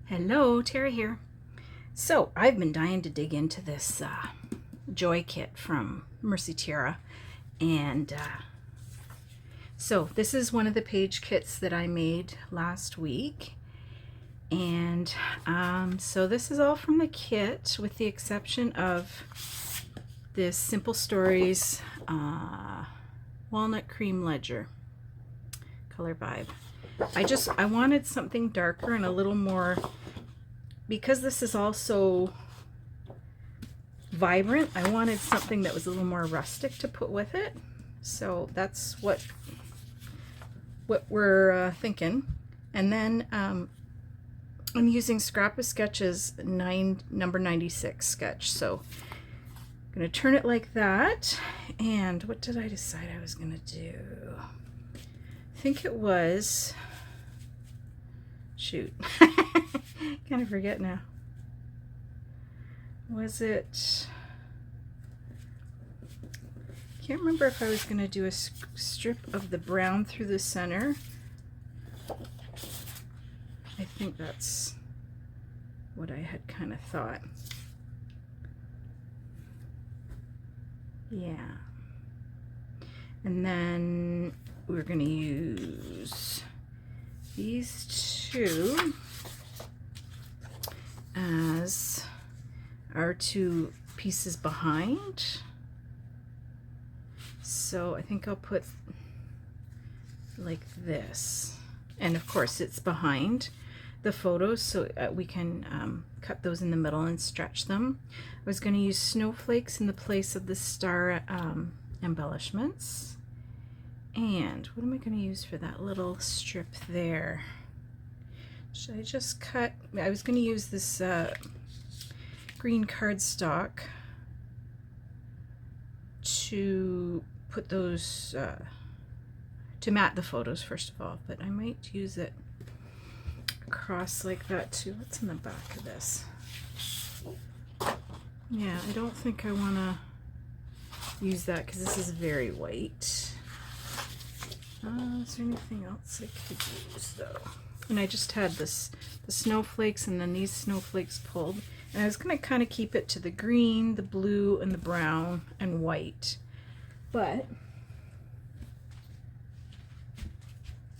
Hello, Tiara here. So I've been dying to dig into this Joy kit from Mercy Tiara, and so this is one of the page kits that I made last week, and so this is all from the kit with the exception of this Simple Stories Walnut Cream Ledger color vibe. I wanted something darker and a little more, because this is also vibrant, I wanted something that was a little more rustic to put with it. So that's what we're thinking. And then I'm using Scrap of Sketches number 96 sketch. So I'm going to turn it like that. And what did I decide I was going to do? I think it was, shoot, kind of forget now. Was it, can't remember if I was going to do a strip of the brown through the center. I think that's what I had kind of thought. Yeah. And then we're going to use these two as our two pieces behind. So I think I'll put like this. And of course it's behind the photos, so we can cut those in the middle and stretch them. I was going to use snowflakes in the place of the star embellishments. And what am I going to use for that little strip there? Should I just cut? I was going to use this green cardstock to put those, to mat the photos first of all, but I might use it across like that too. What's in the back of this? Yeah, I don't think I want to use that because this is very white. Is there anything else I could use though? And I just had the snowflakes and then these snowflakes pulled. And I was going to kind of keep it to the green, the blue, and the brown and white. But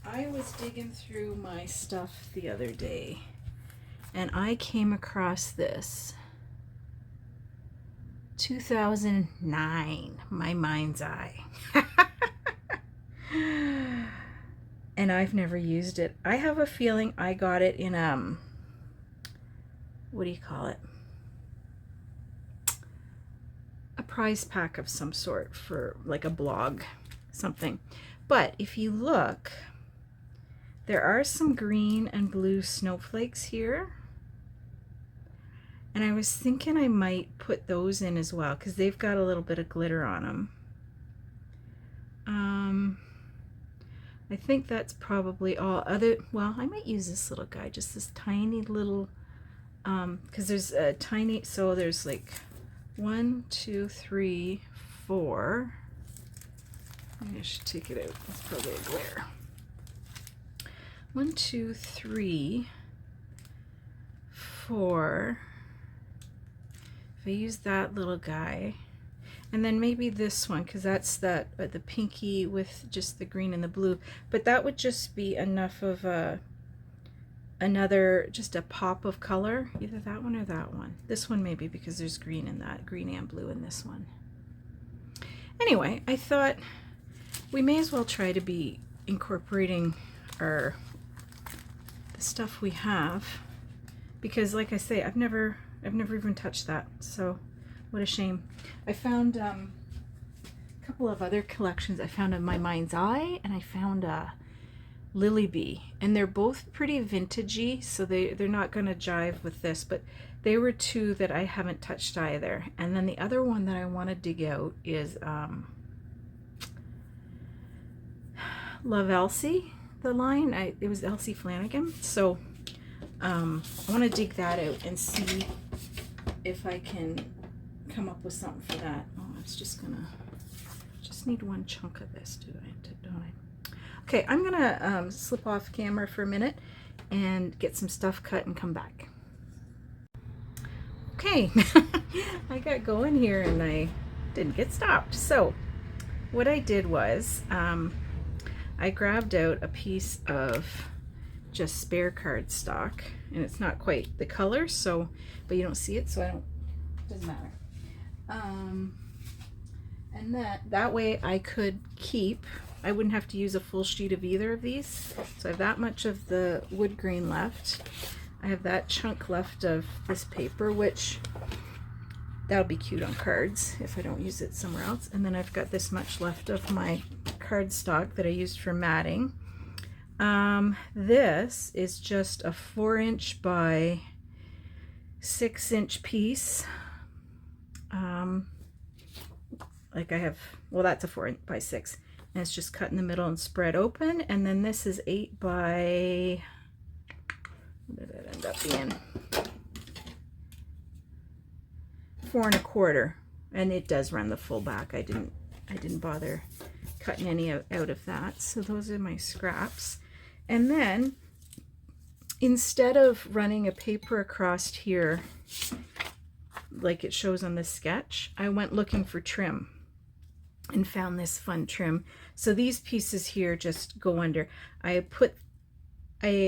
I was digging through my stuff the other day and I came across this 2009 My Mind's Eye. And I've never used it. I have a feeling I got it in what do you call it? A prize pack of some sort for like a blog, something. But if you look, there are some green and blue snowflakes here. And I was thinking I might put those in as well because they've got a little bit of glitter on them. I think that's probably all. Well, I might use this little guy, just this tiny little, because there's a tiny, so there's like 1, 2, 3, 4. Maybe I should take it out. It's probably a glare. 1, 2, 3, 4. If I use that little guy, and then maybe this one, because that's the pinky with just the green and the blue. But that would just be enough of just a pop of color. Either that one or that one. This one maybe, because there's green in that, green and blue in this one. Anyway, I thought we may as well try to be incorporating the stuff we have, because like I say, I've never even touched that. So what a shame. I found a couple of other collections. I found a My Mind's Eye and I found a Lily Bee, and they're both pretty vintagey, so they're not going to jive with this, but they were two that I haven't touched either. And then the other one that I want to dig out is Love Elsie, the line. It was Elsie Flanagan, so I want to dig that out and see if I can come up with something for that. Oh, I was just need one chunk of this, don't I? Okay, I'm gonna slip off camera for a minute and get some stuff cut and come back. Okay, I got going here and I didn't get stopped. So what I did was I grabbed out a piece of just spare cardstock, and it's not quite the color, so, but you don't see it, so doesn't matter. And that way I could I wouldn't have to use a full sheet of either of these. So I have that much of the wood grain left. I have that chunk left of this paper, which that'll be cute on cards if I don't use it somewhere else. And then I've got this much left of my cardstock that I used for matting. This is just a 4" by 6" piece. Like I have, well, that's a 4" by 6, and it's just cut in the middle and spread open. And then this is 8 by, what did it end up being? 4 1/4, and it does run the full back. I didn't bother cutting any out of that. So those are my scraps. And then instead of running a paper across here like it shows on the sketch, I went looking for trim and found this fun trim. So these pieces here just go under. I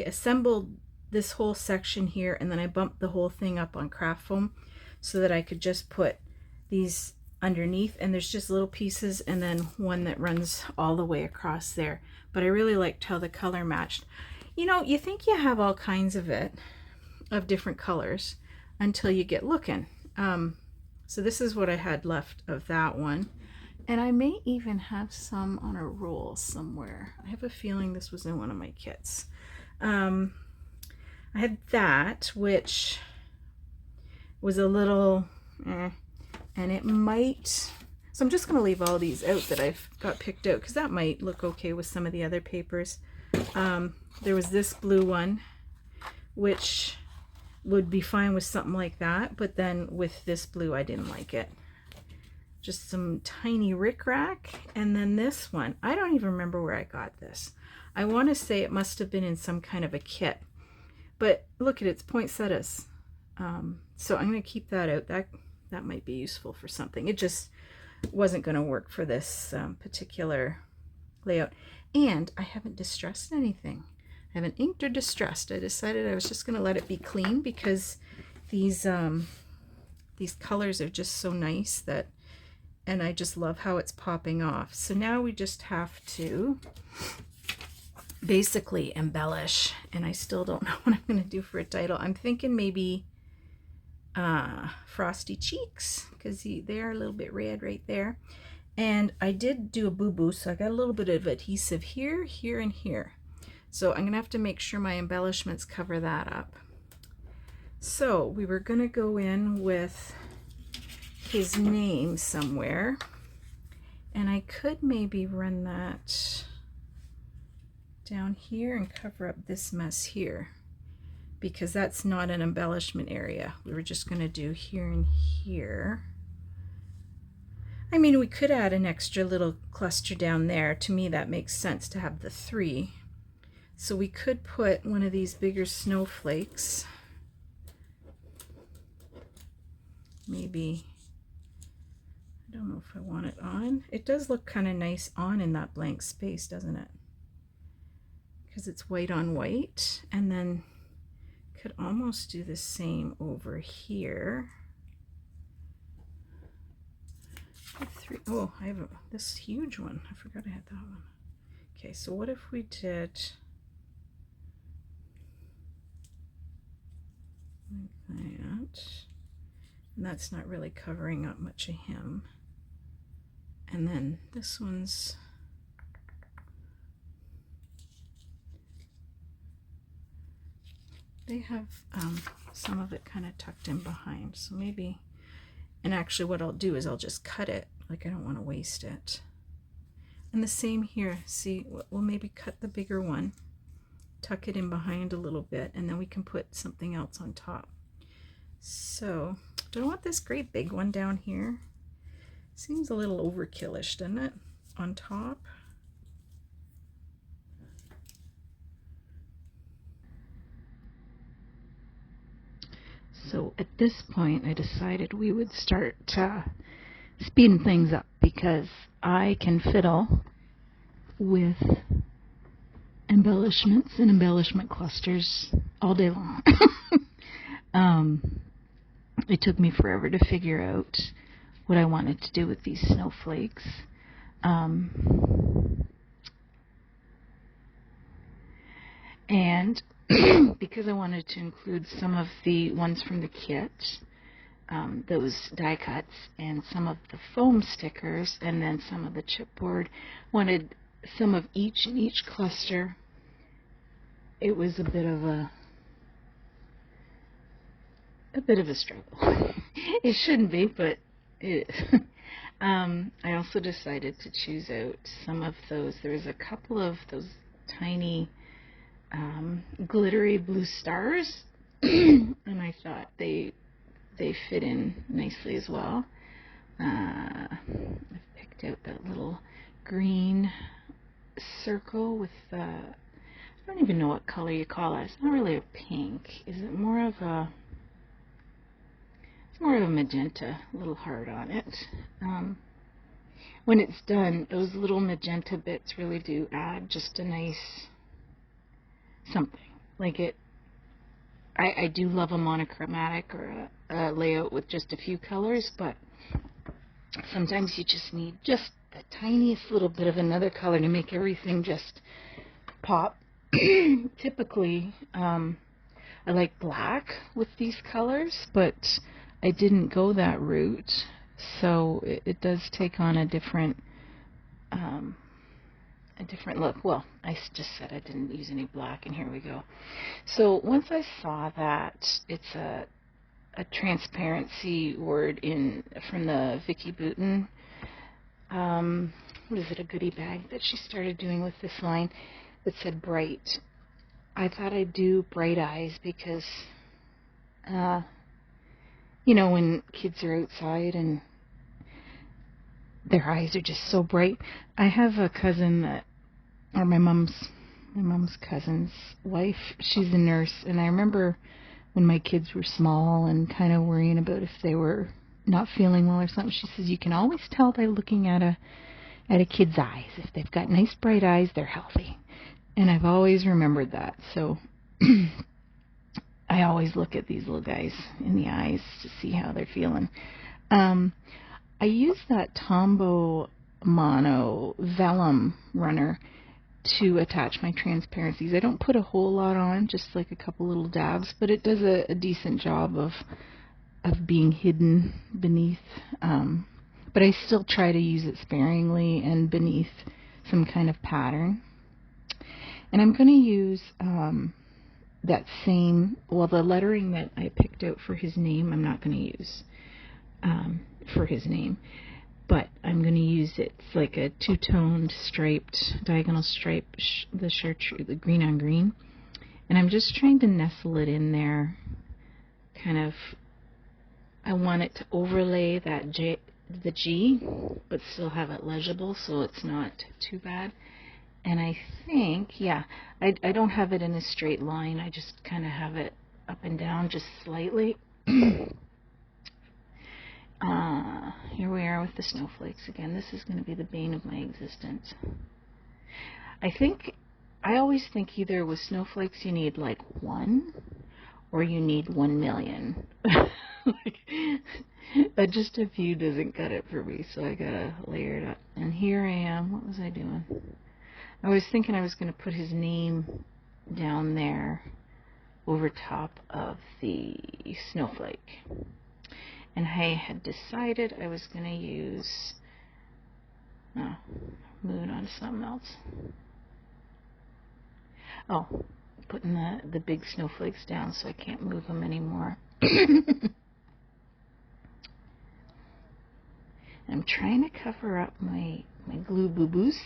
assembled this whole section here, and then I bumped the whole thing up on craft foam so that I could just put these underneath, and there's just little pieces and then one that runs all the way across there. But I really liked how the color matched. You know, you think you have all kinds of different colors until you get looking. So this is what I had left of that one. And I may even have some on a roll somewhere. I have a feeling this was in one of my kits. I had that, which was a little, and it might, so I'm just going to leave all these out that I've got picked out, because that might look okay with some of the other papers. There was this blue one, which would be fine with something like that, but then with this blue I didn't like it. Just some tiny rickrack. And then this one, I don't even remember where I got this. I want to say it must have been in some kind of a kit, but look at it, it's poinsettias. So I'm going to keep that out. That might be useful for something. It just wasn't going to work for this particular layout. And I haven't distressed anything. I haven't inked or distressed. I decided I was just going to let it be clean, because these colors are just so nice that, and I just love how it's popping off. So now we just have to basically embellish, and I still don't know what I'm going to do for a title. I'm thinking maybe Frosty Cheeks, because they are a little bit red right there. And I did do a boo-boo, so I got a little bit of adhesive here, here, and here. So I'm going to have to make sure my embellishments cover that up. So we were going to go in with his name somewhere, and I could maybe run that down here and cover up this mess here, because that's not an embellishment area. We were just going to do here and here. I mean, we could add an extra little cluster down there. To me, that makes sense to have the 3. So we could put one of these bigger snowflakes, maybe, I don't know if I want it on. It does look kind of nice on in that blank space, doesn't it? Because it's white on white. And then could almost do the same over here. Oh, I have this huge one. I forgot I had that one. Okay, so what if we did like that? And that's not really covering up much of him. And then this one's, they have some of it kind of tucked in behind, so maybe, and actually what I'll do is I'll just cut it, like I don't want to waste it. And the same here, see, we'll maybe cut the bigger one, tuck it in behind a little bit, and then we can put something else on top. So, do I want this great big one down here? Seems a little overkillish, doesn't it, on top? at this point I decided we would start speeding things up, because I can fiddle with embellishments and embellishment clusters all day long. It took me forever to figure out what I wanted to do with these snowflakes. And because I wanted to include some of the ones from the kit, those die cuts, and some of the foam stickers, and then some of the chipboard, wanted some of each in each cluster. It was a bit of a struggle. It shouldn't be, but it is. I also decided to choose out some of those. There was a couple of those tiny glittery blue stars, and I thought they fit in nicely as well. I've picked out that little green circle with I don't even know what color you call it. It's not really a pink. Is it more of a... It's more of a magenta, a little hard on it. When it's done, those little magenta bits really do add just a nice something. Like it, I do love a monochromatic or a layout with just a few colors, but sometimes you just need just the tiniest little bit of another color to make everything just pop. Typically, I like black with these colors, but I didn't go that route, so it does take on a different look. Well, I just said I didn't use any black, and here we go. So once I saw that it's a transparency word from the Vicky Boutin, what is it, a goodie bag that she started doing with this line that said bright. I thought I'd do bright eyes because, you know, when kids are outside and their eyes are just so bright. I have a cousin that, or my mom's cousin's wife, she's a nurse, and I remember when my kids were small and kind of worrying about if they were not feeling well or something, she says you can always tell by looking at a kid's eyes. If they've got nice bright eyes, they're healthy. And I've always remembered that. So I always look at these little guys in the eyes to see how they're feeling. I use that Tombow Mono Vellum runner to attach my transparencies. I don't put a whole lot on, just like a couple little dabs, but it does a decent job of being hidden beneath. But I still try to use it sparingly and beneath some kind of pattern. And I'm going to use that same, well, the lettering that I picked out for his name, I'm not going to use for his name, but I'm going to use it. It's like a two-toned striped, diagonal stripe, the chartreuse, the green on green. And I'm just trying to nestle it in there, kind of. I want it to overlay that the G, but still have it legible so it's not too bad. And I think, yeah, I don't have it in a straight line. I just kind of have it up and down just slightly. Here we are with the snowflakes again. This is going to be the bane of my existence. I always think either with snowflakes you need like 1 or you need 1,000,000. Just a few doesn't cut it for me, so I gotta layer it up. And here I am. What was I doing? I was thinking I was going to put his name down there over top of the snowflake. And I had decided I was going to use, moving on to something else. Oh, putting the big snowflakes down so I can't move them anymore. I'm trying to cover up my glue boo-boos,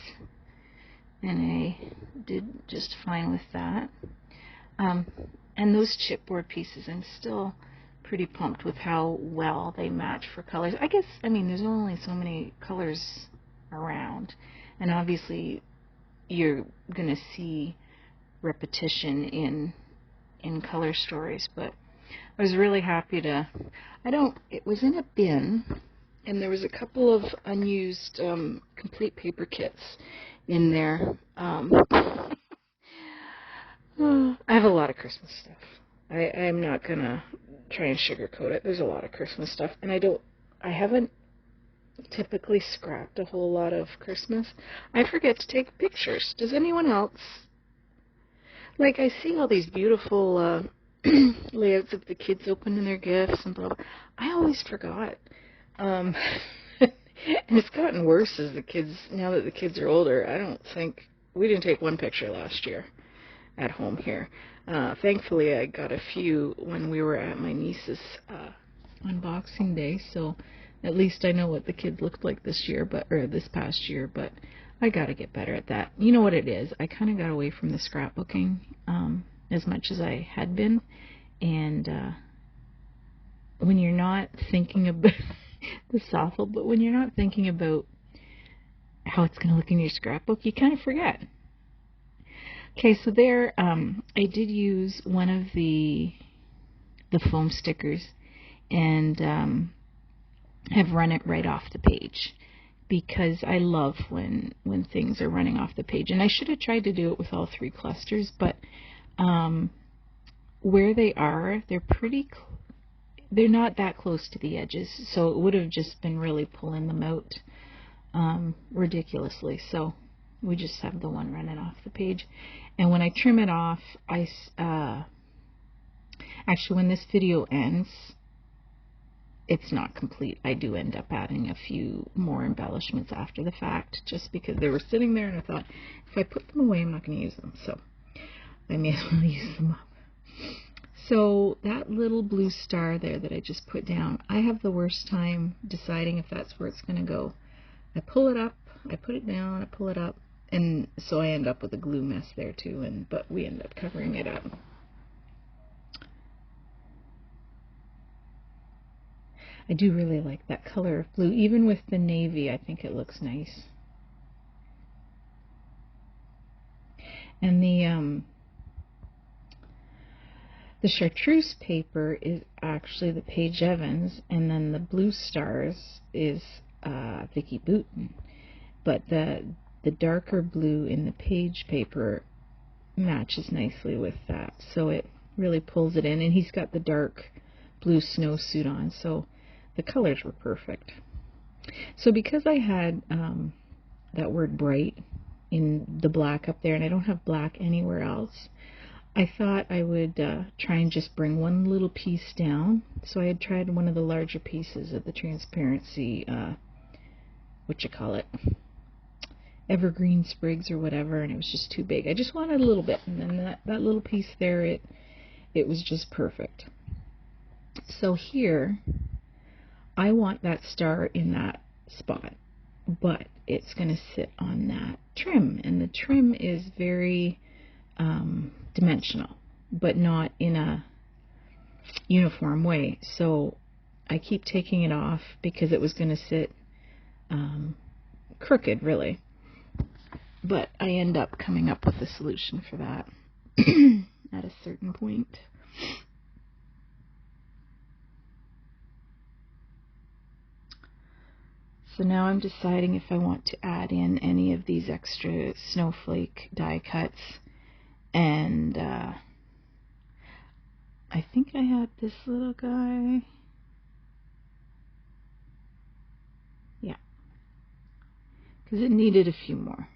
and I did just fine with that. And those chipboard pieces, I'm still pretty pumped with how well they match for colors. I guess, I mean, there's only so many colors around, and obviously you're going to see repetition in color stories, but I was really happy to, it was in a bin, and there was a couple of unused complete paper kits in there. I have a lot of Christmas stuff. I'm not going to try and sugarcoat it. There's a lot of Christmas stuff, and I haven't typically scrapped a whole lot of Christmas. I forget to take pictures. Does anyone else? Like, I see all these beautiful layouts of the kids opening their gifts and blah, blah. I always forgot. And it's gotten worse as now that the kids are older. I don't think, we didn't take one picture last year at home here. Thankfully, I got a few when we were at my niece's on Boxing Day, so at least I know what the kids looked like this past year, but I gotta get better at that. You know what it is? I kind of got away from the scrapbooking as much as I had been, and when you're not thinking about this is awful, but when you're not thinking about how it's gonna look in your scrapbook, you kind of forget. Okay, so there, I did use one of the foam stickers, and have run it right off the page, because I love when things are running off the page. And I should have tried to do it with all 3 clusters, but where they are, they're not that close to the edges, so it would have just been really pulling them out ridiculously. So we just have the one running off the page. And when I trim it off, actually, when this video ends, it's not complete. I do end up adding a few more embellishments after the fact, just because they were sitting there and I thought, if I put them away, I'm not going to use them, so I may as well use them up. So that little blue star there that I just put down, I have the worst time deciding if that's where it's going to go. I pull it up, I put it down, I pull it up, and so I end up with a glue mess there too, but we end up covering it up. I do really like that color of blue. Even with the navy, I think it looks nice. And the chartreuse paper is actually the Paige Evans, and then the blue stars is Vicki Boutin. But the darker blue in the Paige paper matches nicely with that, so it really pulls it in. And he's got the dark blue snowsuit on, so the colors were perfect. So because I had that word bright in the black up there, and I don't have black anywhere else, I thought I would try and just bring one little piece down. So I had tried one of the larger pieces of the transparency, evergreen sprigs or whatever, and it was just too big. I just wanted a little bit, and then that little piece there, it was just perfect. So here, I want that star in that spot, but it's going to sit on that trim, and the trim is very dimensional, but not in a uniform way. So I keep taking it off because it was going to sit crooked, really. But I end up coming up with a solution for that at a certain point. So now I'm deciding if I want to add in any of these extra snowflake die cuts. And I think I had this little guy. Yeah. Because it needed a few more.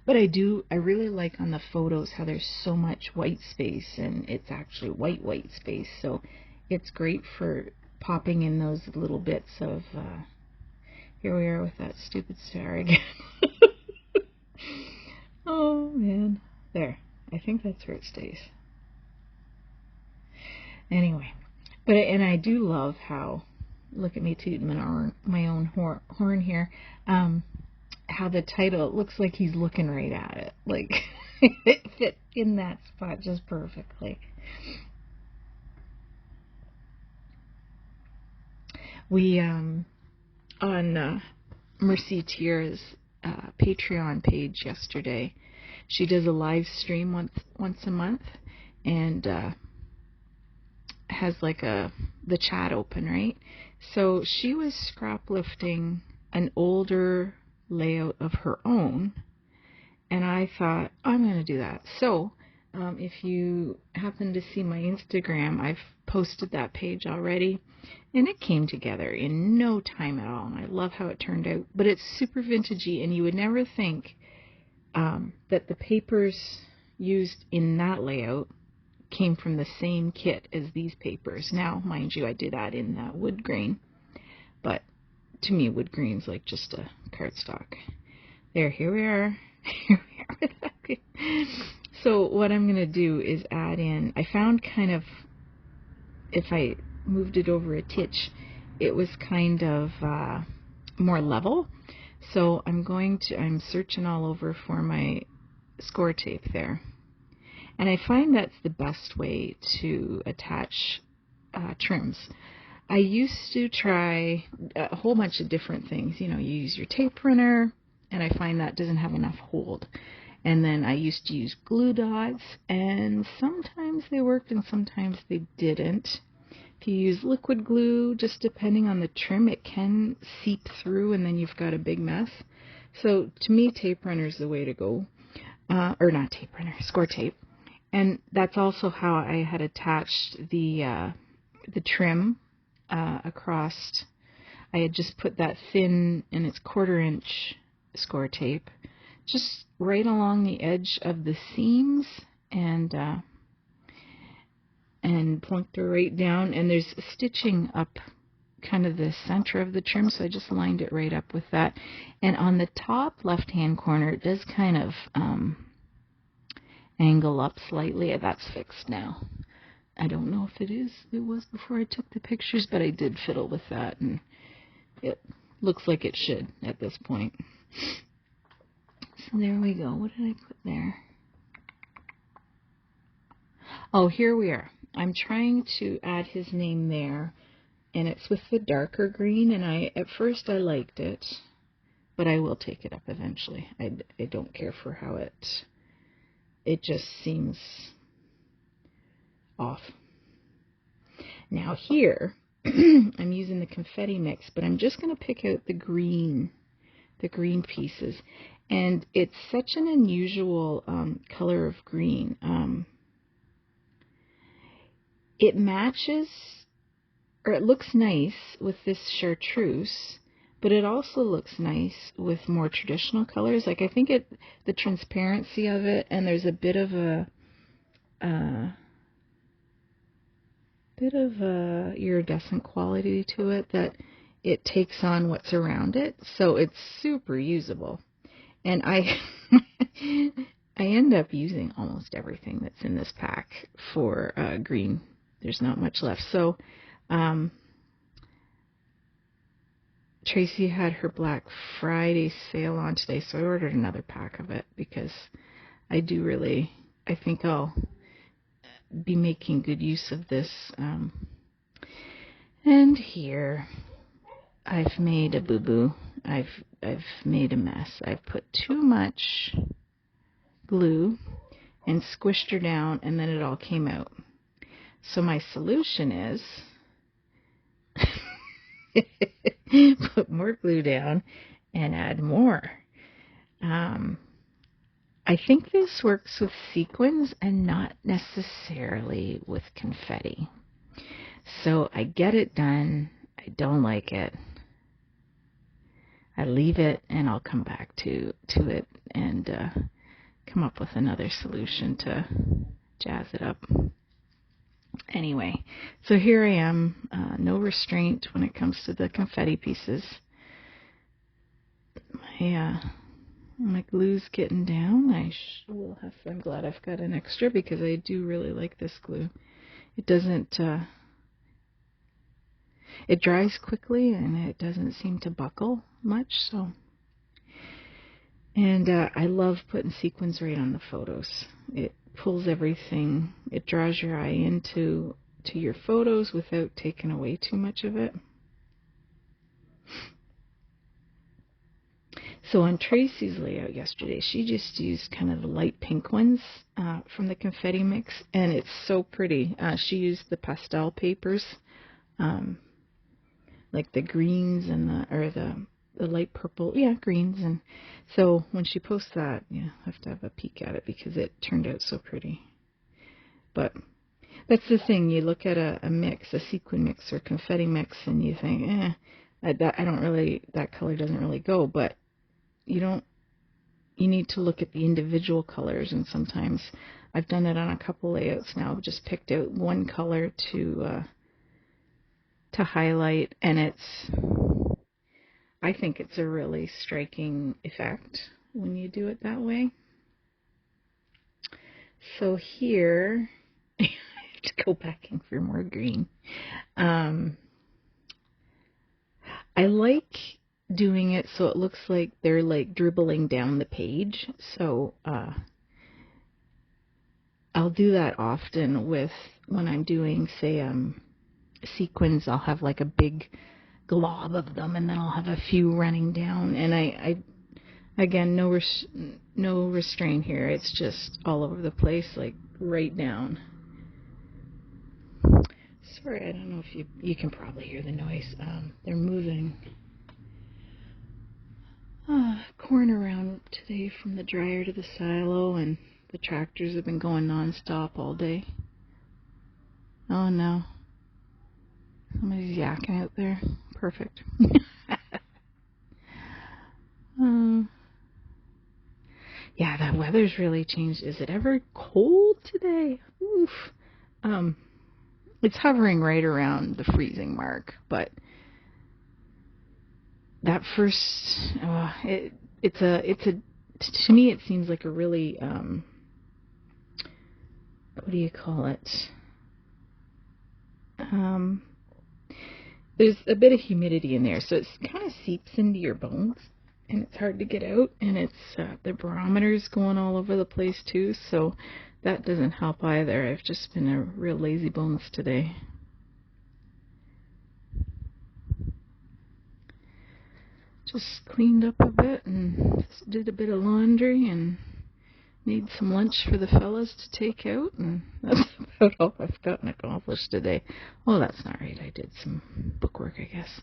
But I really like on the photos how there's so much white space, and it's actually white space. So it's great for popping in those little bits of, here we are with that stupid star again. Oh man, there, I think that's where it stays. Anyway, and I do love how, look at me tooting my own horn here, how the title, it looks like he's looking right at it, like it fit in that spot just perfectly. We, on Mercy Tiara's Patreon page yesterday, She does a live stream once a month, and has like the chat open, right? So she was scrap lifting an older layout of her own, and I thought, I'm going to do that. So if you happen to see my Instagram, I've posted that page already, and it came together in no time at all, and I love how it turned out. But it's super vintagey, and you would never think that the papers used in that layout came from the same kit as these papers. Now, mind you, I did add in wood grain, but to me, wood grain's like just a cardstock. There, here we are. Here we are. So what I'm going to do is add in, I found kind of, if I moved it over a titch, it was kind of more level. So I'm searching all over for my score tape there. And I find that's the best way to attach trims. I used to try a whole bunch of different things. You know, you use your tape runner, and I find that doesn't have enough hold. And then I used to use glue dots, and sometimes they worked and sometimes they didn't. If you use liquid glue, just depending on the trim, it can seep through and then you've got a big mess. So to me, tape runner is the way to go. Or not tape runner, score tape. And that's also how I had attached the trim across. I had just put that thin, and it's 1/4 inch score tape, just right along the edge of the seams, and plunked her right down. And there's stitching up kind of the center of the trim, so I just lined it right up with that. And on the top left-hand corner, it does kind of angle up slightly. That's fixed now. I don't know if it was before I took the pictures, but I did fiddle with that, and it looks like it should at this point. So there we go. What did I put there? Oh, here we are. I'm trying to add his name there, and it's with the darker green, and at first I liked it, but I will take it up eventually. I don't care for how it just seems off. Now here, I'm using the confetti mix, but I'm just going to pick out the green pieces. And it's such an unusual color of green. It matches, or it looks nice with this chartreuse, but it also looks nice with more traditional colors. Like, I think the transparency of it, and there's a bit of a iridescent quality to it, that it takes on what's around it, so it's super usable. And I end up using almost everything that's in this pack for green. There's not much left. So Tracy had her Black Friday sale on today, so I ordered another pack of it, because I think I'll be making good use of this. And here I've made a boo-boo. I've made a mess. I've put too much glue and squished her down, and then it all came out. So my solution is put more glue down and add more. I think this works with sequins and not necessarily with confetti. So I get it done. I don't like it. I leave it, and I'll come back to it and come up with another solution to jazz it up. Anyway, so here I am, no restraint when it comes to the confetti pieces. My glue's getting down. I'm glad I've got an extra, because I do really like this glue. It doesn't, it dries quickly, and it doesn't seem to buckle much, so. And I love putting sequins right on the photos. It pulls everything, it draws your eye into your photos without taking away too much of it. So on Tracy's layout yesterday, she just used kind of the light pink ones from the confetti mix, and it's so pretty. She used the pastel papers, like the greens and the light purple, greens. And so when she posts that, I have to have a peek at it because it turned out so pretty. But that's the thing, you look at a mix, a sequin mix or confetti mix, and you think, that color doesn't really go, but you need to look at the individual colors, and sometimes I've done it on a couple layouts now. I've just picked out one color to highlight, and I think it's a really striking effect when you do it that way. So here, I have to go back in for more green. I like doing it so it looks like they're like dribbling down the page. So I'll do that often when I'm doing, say, sequins. I'll have like a big glob of them, and then I'll have a few running down. And I again, no restraint here. It's just all over the place, like right down. Sorry, I don't know if you can probably hear the noise. They're moving corn around today from the dryer to the silo, and the tractors have been going non-stop all day. Oh no. Somebody's yakking out there. Perfect. Yeah, that weather's really changed. Is it ever cold today? Oof. It's hovering right around the freezing mark, but that first, to me it seems like a really, what do you call it? There's a bit of humidity in there, so it kind of seeps into your bones, and it's hard to get out, and it's the barometer's going all over the place too, so that doesn't help either. I've just been a real lazy bones today. Just cleaned up a bit and did a bit of laundry and made some lunch for the fellas to take out, and that's about all I've gotten accomplished today. Oh, that's not right. I did some bookwork, I guess.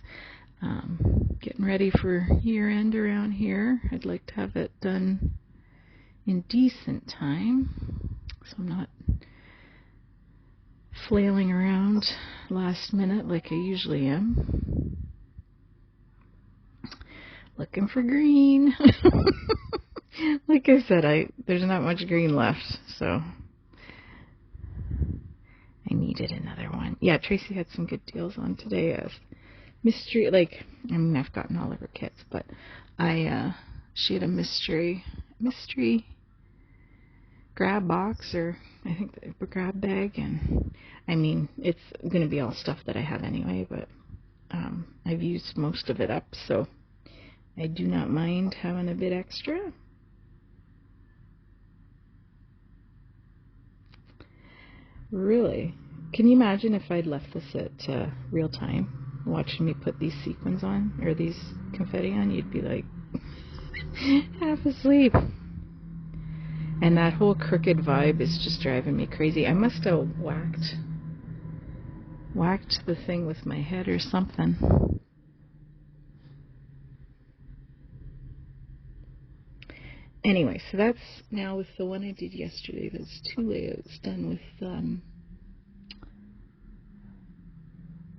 Getting ready for year end around here. I'd like to have it done in decent time, so I'm not flailing around last minute like I usually am. Looking for green. Like I said, there's not much green left, so I needed another one. Yeah, Tracy had some good deals on today. Mystery, I've gotten all of her kits, but she had a mystery grab box, or I think the grab bag, and it's going to be all stuff that I have anyway, but I've used most of it up, so I do not mind having a bit extra. Really? Can you imagine if I'd left this at real time, watching me put these sequins on, or these confetti on? You'd be like half asleep. And that whole crooked vibe is just driving me crazy. I must have whacked the thing with my head or something. Anyway, so that's now with the one I did yesterday. That's 2 layouts done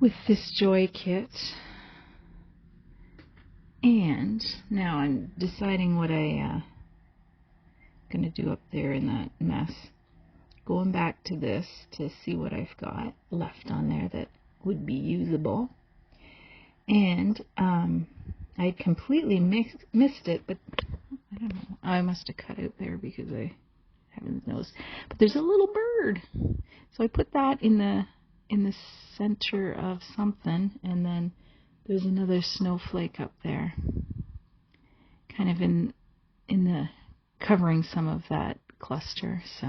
with this Joy kit. And now I'm deciding what I'm going to do up there in that mess. Going back to this to see what I've got left on there that would be usable. And I completely missed it, but I don't know. I must have cut out there because I haven't noticed. But there's a little bird, so I put that in the center of something, and then there's another snowflake up there, kind of in the covering some of that cluster. So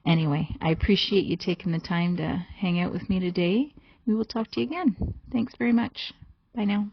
anyway, I appreciate you taking the time to hang out with me today. We will talk to you again. Thanks very much. Bye now.